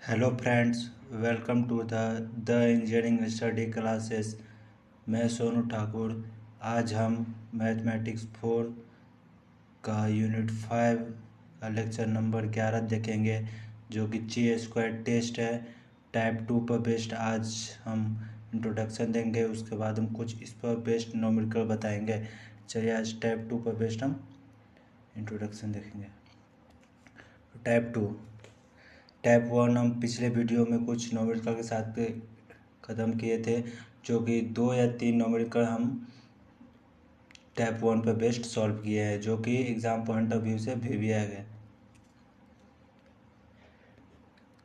Hello friends, welcome to the engineering study classes. मैं सोनू ठाकुर। आज हम मैथमेटिक्स 4 का यूनिट 5 का लेक्चर नंबर 11 देखेंगे, जो कि ची स्क्वायर टेस्ट है। टाइप 2 पर बेस्ड आज हम इंट्रोडक्शन देंगे, उसके बाद हम कुछ इस पर बेस्ड न्यूमेरिकल बताएंगे। चलिए आज टाइप 2 पर बेस्ड हम इंट्रोडक्शन देखेंगे। टाइप 1 हम पिछले वीडियो में कुछ न्यूमेरिकल के साथ पे ख़त्म किए थे, जो कि 2 या 3 न्यूमेरिकल हम टाइप 1 पे बेस्ड सॉल्व किए हैं, जो कि एग्ज़ाम पॉइंट ऑफ व्यू से भी आ गए।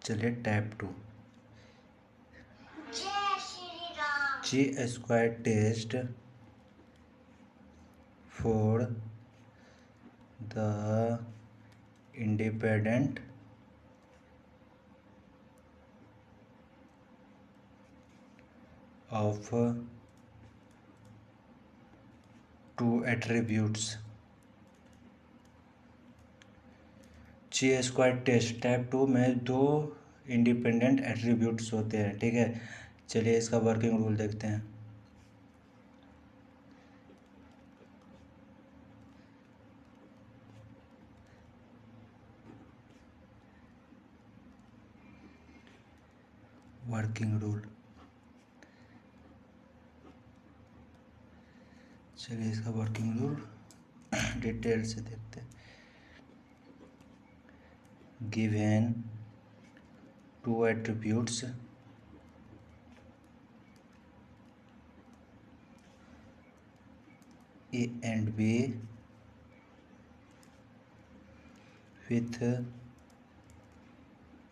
चलिए type 2 chi square test for the independent of 2 attributes. Chi square test type 2 में 2 इंडिपेंडेंट एट्रीब्यूट्स होते हैं, ठीक है। चलिए इसका वर्किंग रूल देखते हैं। वर्किंग रूल, चलिए इसका वर्किंग रूल डिटेल से देखते हैं। Given 2 attributes A and B with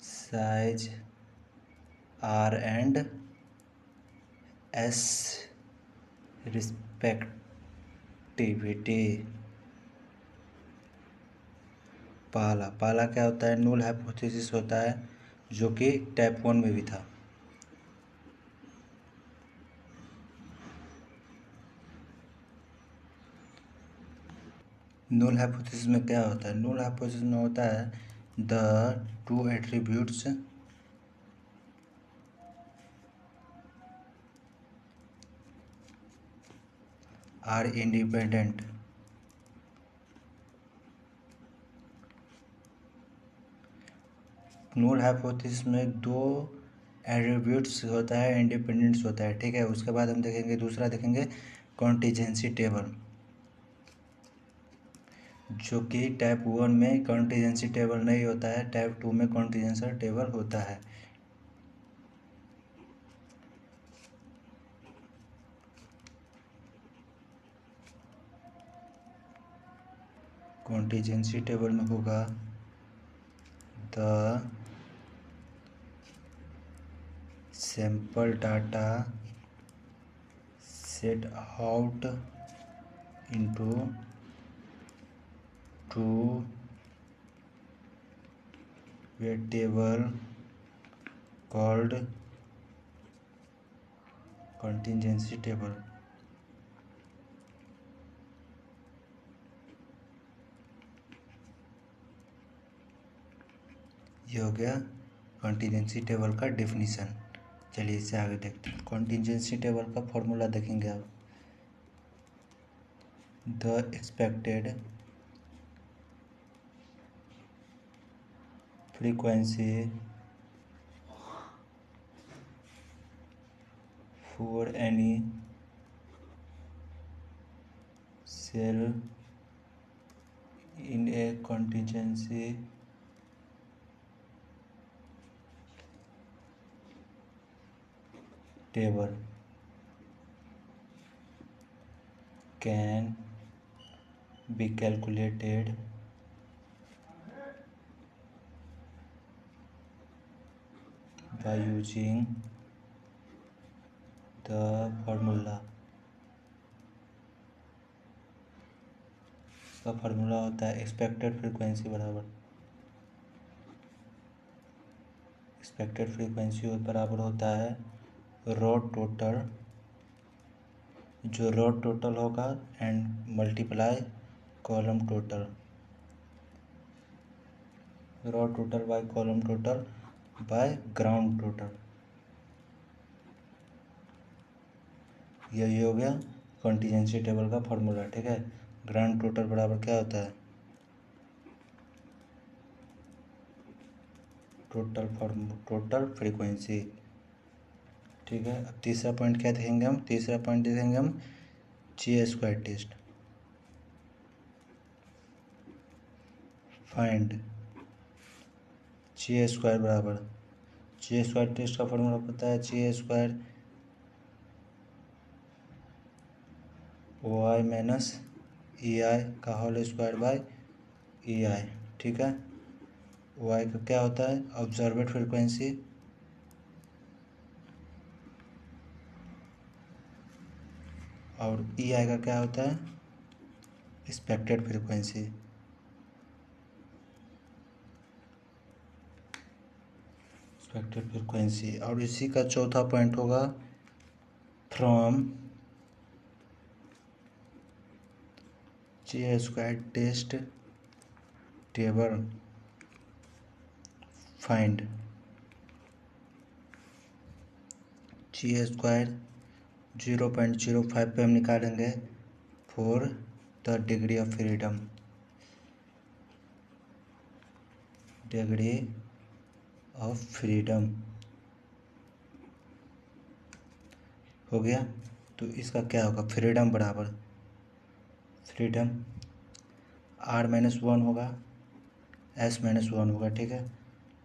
size R and S respectivity। पहला क्या होता है? नूल हाइपोथेसिस होता है, जो कि टाइप 1 में भी था। नूल हाइपोथेसिस में क्या होता है? नूल हाइपोथेसिस में होता है the 2 attributes are independent. Null hypothesis में 2 एट्रीब्यूट्स होता है, इंडिपेंडेंट्स होता है, ठीक है। उसके बाद हम देखेंगे, दूसरा देखेंगे कॉन्टिजेंसी टेबल, जो कि टाइप 1 में कॉन्टिजेंसी टेबल नहीं होता है, टाइप 2 में कॉन्टिजेंसी टेबल होता है। कॉन्टिजेंसी टेबल में होगा the sample data set out into 2 variable called contingency table. ये हो गया कॉन्टिजेंसी टेबल का डेफिनीशन। चलिए इससे आगे देखते हैं। कॉन्टिजेंसी टेबल का फॉर्मूला देखेंगे आप। The expected frequency for any cell in a contingency table can be calculated by using the formula। इसका फार्मूला होता है एक्सपेक्टेड फ्रीक्वेंसी बराबर होता है रो टोटल, जो रो टोटल होगा and multiply column total. Row total by column total by ground total. यही हो गया कॉन्टीजेंसी टेबल का फॉर्मूला, ठीक है। ग्राउंड टोटल बराबर क्या होता है, टोटल फ्रीक्वेंसी, ठीक है। अब तीसरा पॉइंट क्या देखेंगे हम, तीसरा पॉइंट देखेंगे हम ची स्क्वायर टेस्ट। फाइंड ची स्क्वायर बराबर, ची स्क्वायर टेस्ट का फॉर्मूला पता है, ची square Y minus E I का होल स्क्वायर बाय ई आई, ठीक है। वाई का क्या होता है, ऑब्जर्वेड फ्रीक्वेंसी, और ई आई का क्या होता है, एक्सपेक्टेड फ्रीक्वेंसी। एक्सपेक्टेड फ्रीक्वेंसी, और इसी का चौथा पॉइंट होगा फ्रॉम ची स्क्वायर टेस्ट टेबल फाइंड ची स्क्वायर 0.05 पे हम निकालेंगे for the degree of freedom, degree of freedom हो गया। तो इसका क्या होगा, फ्रीडम बराबर फ्रीडम R-1 होगा, S-1 होगा, ठीक है।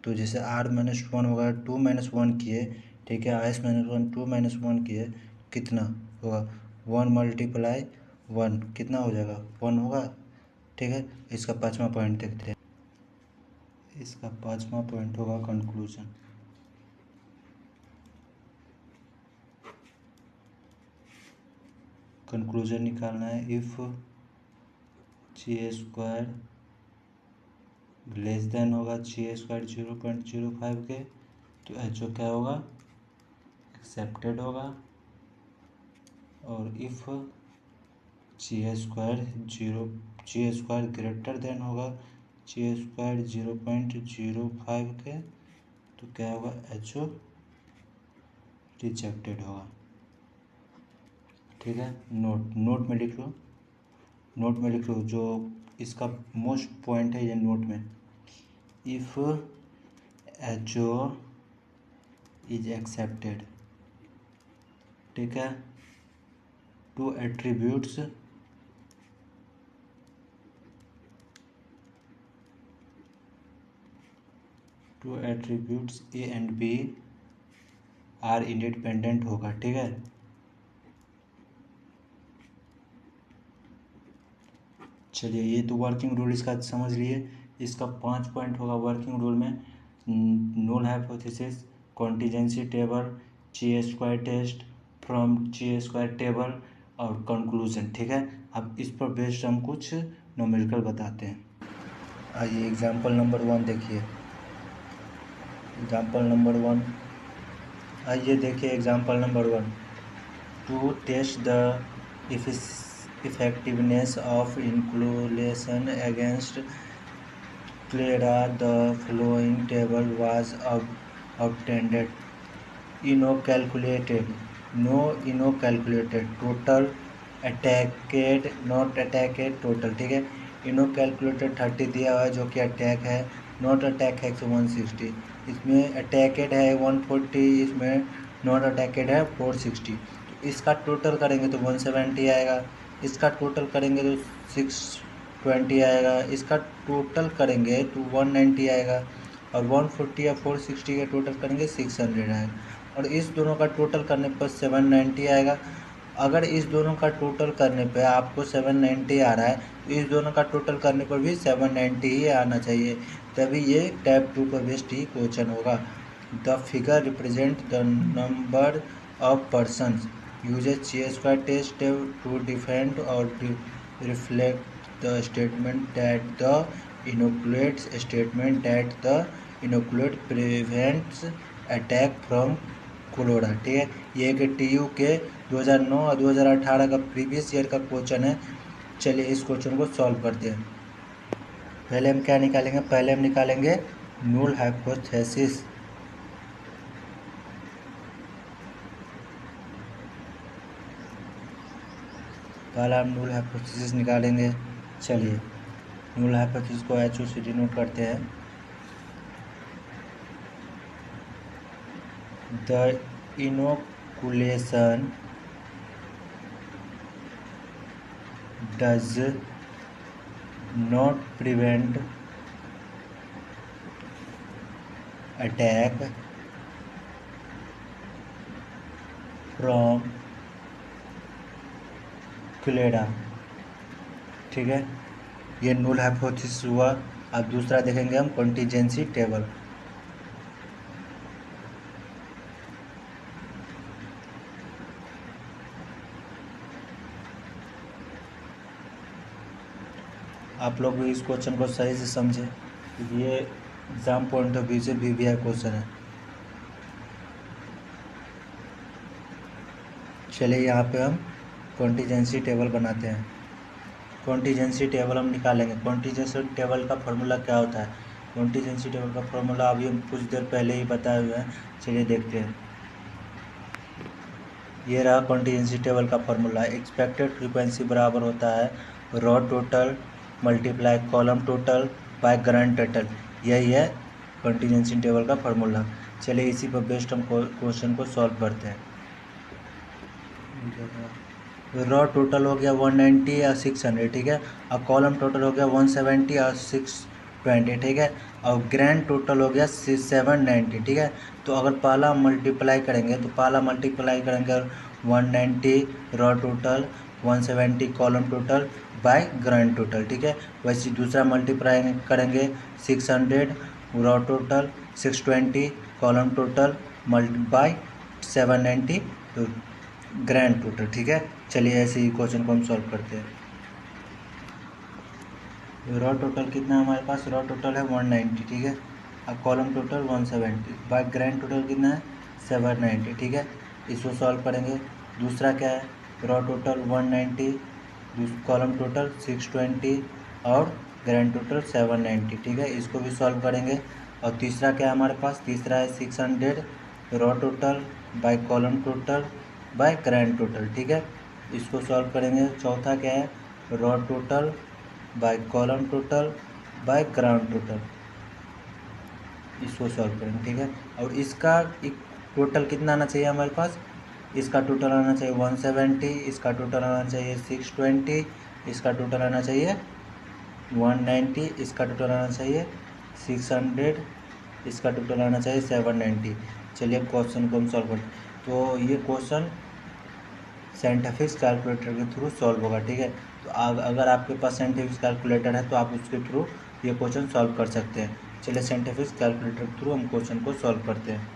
तो जैसे R-1 होगा 2-1 किए, ठीक है, S-1 2-1 किए, कितना होगा 1 × 1 कितना हो जाएगा 1 होगा, ठीक है। इसका पाँचवा पॉइंट देखते हैं, इसका पाँचवा पॉइंट होगा कंक्लूजन। कंक्लूजन निकालना है, इफ ची स्क्वायर लेस देन होगा ची स्क्वायर 0.05 के, तो एच ओ क्या होगा, एक्सेप्टेड होगा। और इफ ची स्क्वायर ग्रेटर देन होगा ची स्क्वायर 0.05 के, तो क्या होगा, एच ओ रिजेक्टेड होगा, ठीक है। नोट में लिख लो, नोट में लिख लो, जो इसका मोस्ट पॉइंट है ये नोट में, if H O is accepted, ठीक है, two attributes A and B are independent होगा, ठीक है। चलिए, ये तो वर्किंग रूल इसका समझ लिए। इसका 5 पॉइंट होगा वर्किंग रूल में, नल हाइपोथेसिस, कॉन्टीजेंसी टेबल, ची स्क्वायर टेस्ट, फ्रॉम ची स्क्वायर टेबल, और कंक्लूजन, ठीक है। अब इस पर बेस्ड हम कुछ न्यूमेरिकल बताते हैं। आइए एग्जाम्पल नंबर 1 देखिए, एग्जाम्पल नंबर 1, आइए देखिए example number 1, to test the effectiveness of inoculation against cholera, the following table was obtained. Inoculated, no inoculated, total attacked, not attacked, total, ठीक है। इनोकैलकुलेटेड 30 दिया हुआ है जो कि अटैक है, नॉट अटैक है 160, इसमें अटैकेड है 140, इसमें नॉट अटैकेड है 460। तो इसका टोटल करेंगे तो 170 आएगा, इसका टोटल करेंगे तो 620 आएगा, इसका टोटल करेंगे तो 190 आएगा, और 140 या 460 का टोटल करेंगे 600 आएगा, और इस दोनों का टोटल करने पर 790 आएगा। अगर इस दोनों का टोटल करने पे आपको 790 आ रहा है, तो इस दोनों का टोटल करने पर भी 790 ही आना चाहिए, तभी ये टाइप 2 का बेस्ट ही क्वेश्चन होगा। The figure represent the number of persons uses chi square test to defend or reflect the statement that the inoculate prevents attack from cholera, ठीक है। ये एक TU के 2009 और 2018 का प्रीवियस ईयर का क्वेश्चन है। चलिए इस क्वेश्चन को सॉल्व करते हैं। पहले हम क्या निकालेंगे, पहले हम निकालेंगे नल हाइपोथेसिस, पहला हम नूल हाइपोथेसिस निकालेंगे। चलिए नूल हाइपोथेसिस को HOC डिनोट करते हैं। The inoculation does not prevent attack from cholera। ठीक है, ये नूल हाइपोथेसिस हुआ। अब दूसरा देखेंगे हम कॉन्टिजेंसी टेबल। आप लोग भी इस क्वेश्चन को सही से समझें क्योंकि ये एग्जाम पॉइंट ऑफ व्यू से VVI क्वेश्चन है। चलिए यहाँ पे हम कॉन्टिजेंसी टेबल बनाते हैं। कॉन्टिजेंसी टेबल हम निकालेंगे। कॉन्टिजेंसी टेबल का फॉर्मूला क्या होता है? कॉन्टिजेंसी टेबल का फॉर्मूला अभी हम कुछ देर पहले ही बताए हुए हैं। चलिए देखते हैं। ये रहा कॉन्टिजेंसी टेबल का फॉर्मूला। एक्सपेक्टेड फ्रीक्वेंसी बराबर होता है row total multiply column total by grand total. यही है कॉन्टिजेंसी टेबल का फॉर्मूला। चलिए इसी पर बेस्ड हम क्वेश्चन को सॉल्व करते हैं। रॉ टोटल हो गया 190 या 600, ठीक है, और कॉलम टोटल हो गया 170 और 620, ठीक है, और ग्रैंड टोटल हो गया 790, ठीक है। तो अगर पहला मल्टीप्लाई करेंगे तो पहला मल्टीप्लाई करेंगे 190 row total 170 column total by grand total, ठीक है। वैसे दूसरा मल्टीप्लाई करेंगे 600 row total 620 column total by 790 grand total, ठीक है। चलिए ऐसे ही क्वेश्चन को हम सॉल्व करते हैं। रॉ टोटल कितना है हमारे पास? रॉ टोटल है 190, ठीक है, और column total 170 bye grand total कितना है 790, ठीक है। इसको सॉल्व करेंगे। दूसरा क्या है? रॉ टोटल 190 कॉलम टोटल 620 और ग्रैंड टोटल 790, ठीक है। इसको भी सॉल्व करेंगे। और तीसरा क्या है हमारे पास? तीसरा है 600 row total by column total by grand total, ठीक है। इसको सॉल्व करेंगे। चौथा क्या है? Row total by column total by ground total. इसको सॉल्व करेंगे, ठीक है। और इसका एक टोटल कितना आना चाहिए हमारे पास? इसका टोटल आना चाहिए 170, इसका टोटल आना चाहिए 620, इसका टोटल आना चाहिए 190, इसका टोटल आना चाहिए 600, इसका टोटल आना चाहिए 790। चलिए क्वेश्चन को हम सॉल्व करते हैं। तो ये क्वेश्चन साइंटिफिक कैलकुलेटर के थ्रू सॉल्व होगा, ठीक है। तो अगर आपके पास साइंटिफिक कैलकुलेटर है तो आप उसके थ्रू ये क्वेश्चन सॉल्व कर सकते हैं। चलिए साइंटिफिक कैलकुलेटर के थ्रू हम क्वेश्चन को सॉल्व करते हैं।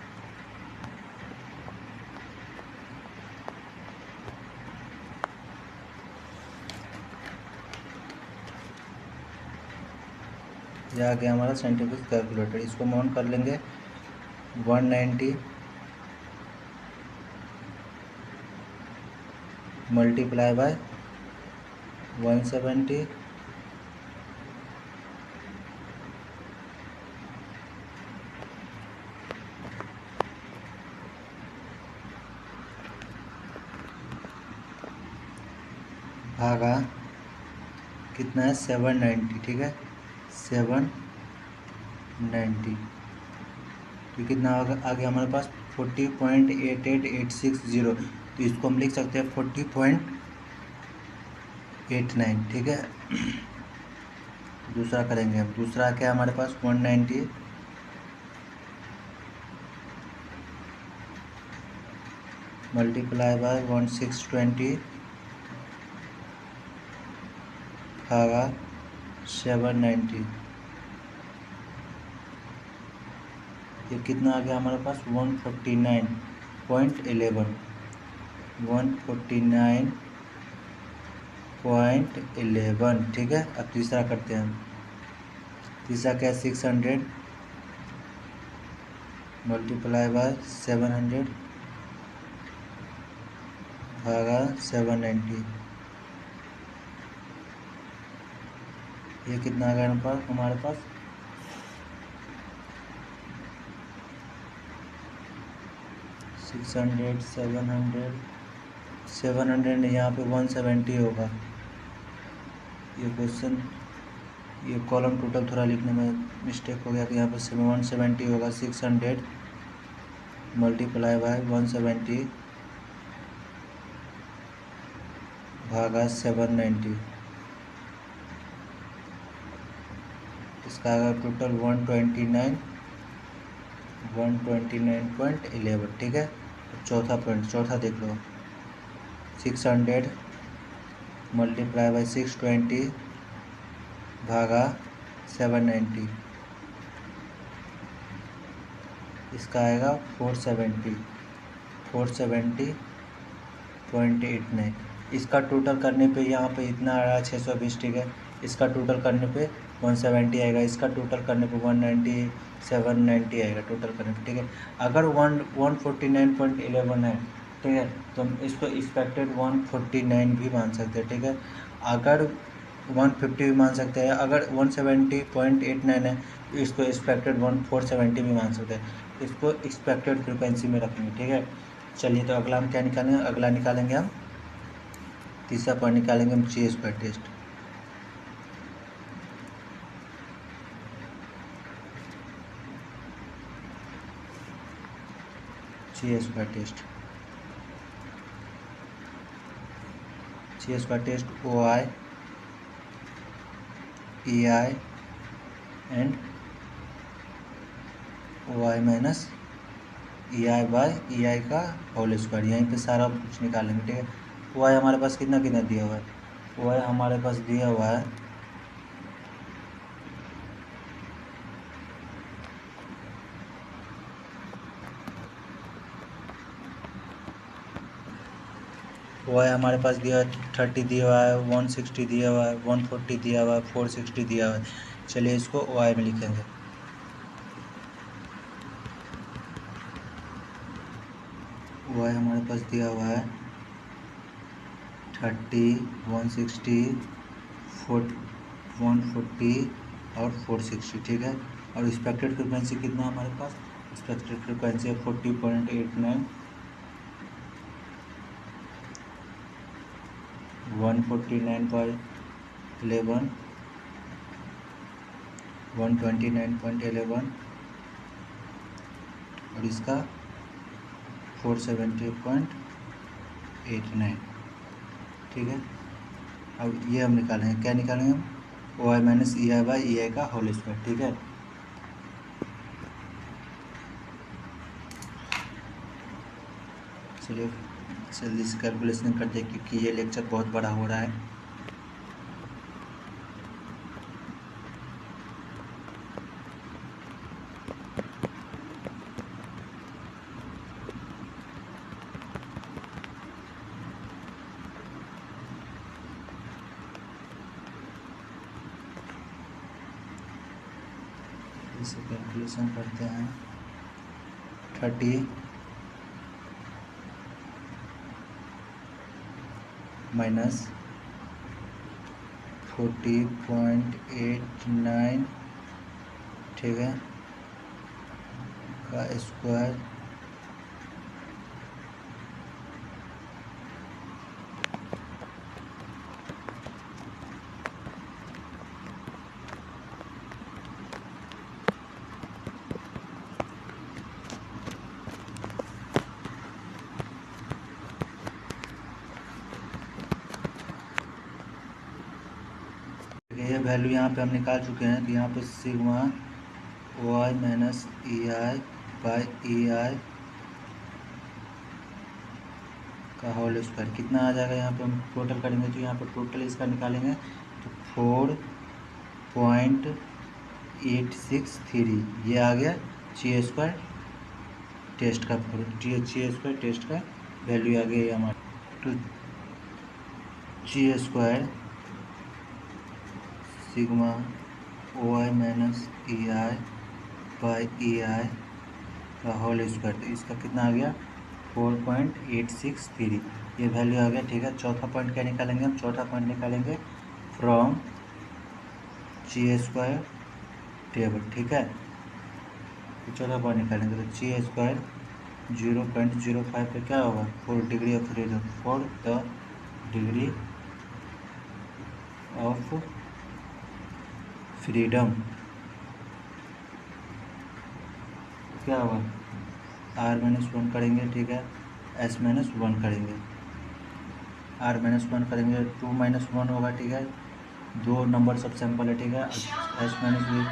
यह आ गया हमारा साइंटिफिक कैलकुलेटर। इसको हम ऑन कर लेंगे। 190 मल्टीप्लाई बाय 170 भागा कितना है 790, ठीक है, 790। तो कितना आ गया हमारे पास 40.88860। तो इसको हम लिख सकते हैं 40.89, ठीक है। दूसरा करेंगे अब। दूसरा क्या है हमारे पास? 190 मल्टीप्लाई बाय 1620 भागा 790। ये कितना आ गया हमारे पास? 149.11, 149.11, ठीक है। अब तीसरा करते हैं हम। तीसरा क्या है? 600 मल्टीप्लाई बाय 700 भागा 790। ये कितना आ गया हमारे पास? 600 700 700 यहाँ पे 170 होगा। ये क्वेश्चन, ये कॉलम टोटल थोड़ा लिखने में मिस्टेक हो गया कि यहाँ पे 170 होगा। 600 मल्टीप्लाई बाय 170 भागा 790, इसका आएगा टोटल 129.11। ठीक है, चौथा पॉइंट, चौथा देख लो। 600 मल्टीप्लाई बाई 620 भागा 790, इसका आएगा 470.89। इसका टोटल करने पे यहाँ पे इतना आ रहा है 620। ठीक है, इसका टोटल करने पे 170 आएगा, इसका टोटल करने पे 190 790 आएगा टोटल करने पे। ठीक है, अगर 149.11 है, ठीक है, तो हम इसको एक्सपेक्टेड 149 भी मान सकते हैं। ठीक है, अगर 150 भी मान सकते हैं, अगर 170.89 है तो इसको एक्सपेक्टेड 470 भी मान सकते हैं। इसको एक्सपेक्टेड फ्रिक्वेंसी में रखेंगे। ठीक है, चलिए तो अगला हम क्या निकालेंगे, अगला निकालेंगे हम तीसरा पॉइंट निकालेंगे हम chi square test. Chi square test, chi square test O I E I and O I minus E I by E I का होल स्क्वायर, यहीं पे सारा कुछ निकालेंगे। ठीक है, ओ आई हमारे पास कितना कितना दिया हुआ है, ओ आई हमारे पास दिया हुआ है ओ आई हमारे पास दिया है 30 दिया हुआ है, 160 दिया हुआ है, 140 दिया हुआ है, 460 दिया हुआ है। चलिए इसको ओ आई में लिखेंगे। ओ आई हमारे पास दिया हुआ है 30, 160, 140 और 460। ठीक है, और एक्सपेक्टेड फ्रिक्वेंसी कितना है हमारे पास, एक्सपेक्टेड फ्रिक्वेंसी है 40.89, 149.11, 129.11 और इसका 470.89। ठीक है, अब ये हम निकालेंगे, क्या निकालेंगे हम, ओ I minus E I by E I का होल स्क्वायर। ठीक है, चलिए जल्दी से कैलकुलेशन करते हैं क्योंकि ये लेक्चर बहुत बड़ा हो रहा है। इसे कैलकुलेशन करते हैं। 30 माइनस 40.89, ठीक है, का स्क्वायर ये वैल्यू यहाँ पे हम निकाल चुके हैं। तो यहाँ पे sigma O I minus E I by E I का होल स्क्वायर कितना आ जाएगा, यहाँ पे हम टोटल करेंगे तो यहाँ पे टोटल इसका निकालेंगे तो 4.863 ये आ गया ची स्क्वायर टेस्ट का, ची स्क्वायर टेस्ट का वैल्यू आ गया हमारा। तो chi square sigma O I minus E I by E I का होल स्क्वायर, तो इसका कितना आ गया 4.863 ये वैल्यू आ गया। ठीक है, चौथा पॉइंट क्या निकालेंगे हम, चौथा पॉइंट निकालेंगे फ्रॉम ची स्क्वायर टेबल। ठीक है, तो चौथा पॉइंट निकालेंगे तो ची स्क्वायर 0.05 पे क्या होगा, 4 degree of freedom, for the degree of freedom क्या होगा, R-1 करेंगे, ठीक है, S-1 करेंगे, R-1 करेंगे 2-1 होगा, ठीक है, 2 नंबर सब सैम्पल है, ठीक है, S-भी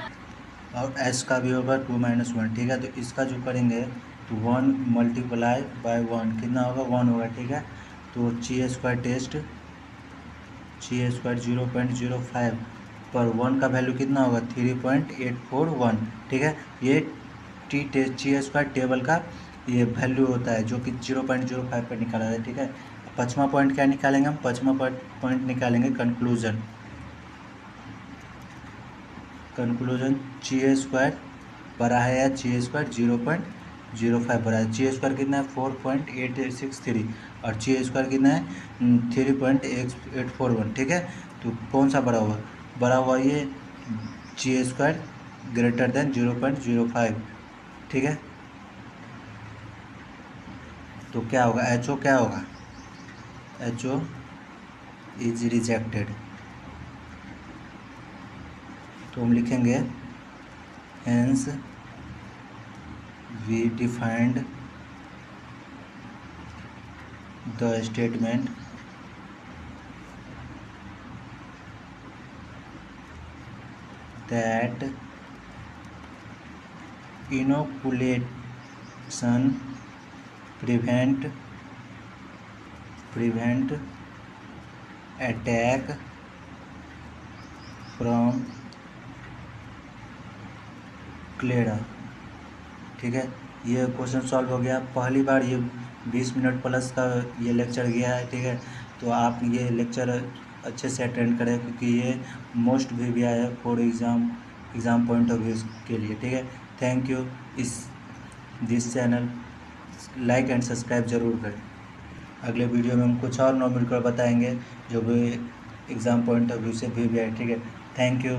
और S का भी होगा 2-1, ठीक है। तो इसका जो करेंगे तो 1 मल्टीप्लाई बाय 1 कितना होगा, 1 होगा, ठीक है। तो chi square test, chi square 0.05 पर 1 का वैल्यू कितना होगा, 3.841, ठीक है। ये ची स्क्वायर टेबल का ये वैल्यू होता है जो कि 0.05 पर निकाला है, ठीक है। पाँचवा पॉइंट क्या निकालेंगे हम, पाँचवा पॉइंट निकालेंगे कंक्लूजन, ची स्क्वायर बड़ा है या ची स्क्वायर 0.05 बड़ा है, ची स्क्वायर कितना है 4.8863 और ची स्क्वायर कितना है 3.841, ठीक है। तो कौन सा बड़ा हुआ ये ची स्क्वायर ग्रेटर देन 0.05, ठीक है। तो क्या होगा, एच ओ क्या होगा, एच ओ इज रिजेक्टेड। तो हम लिखेंगे hence we defined the statement that inoculation prevent attack from cholera, ठीक है। ये क्वेश्चन सॉल्व हो गया, पहली बार ये 20 मिनट प्लस का ये लेक्चर गया है, ठीक है। तो आप ये लेक्चर अच्छे से अटेंड करें क्योंकि ये मोस्ट भी आया है for exam point of view के लिए, ठीक है। Thank you. This channel like and subscribe ज़रूर करें। अगले वीडियो में हम कुछ और नॉर्मल कर बताएंगे जो भी एग्ज़ाम पॉइंट ऑफ व्यू से भी आए, ठीक है। Thank you.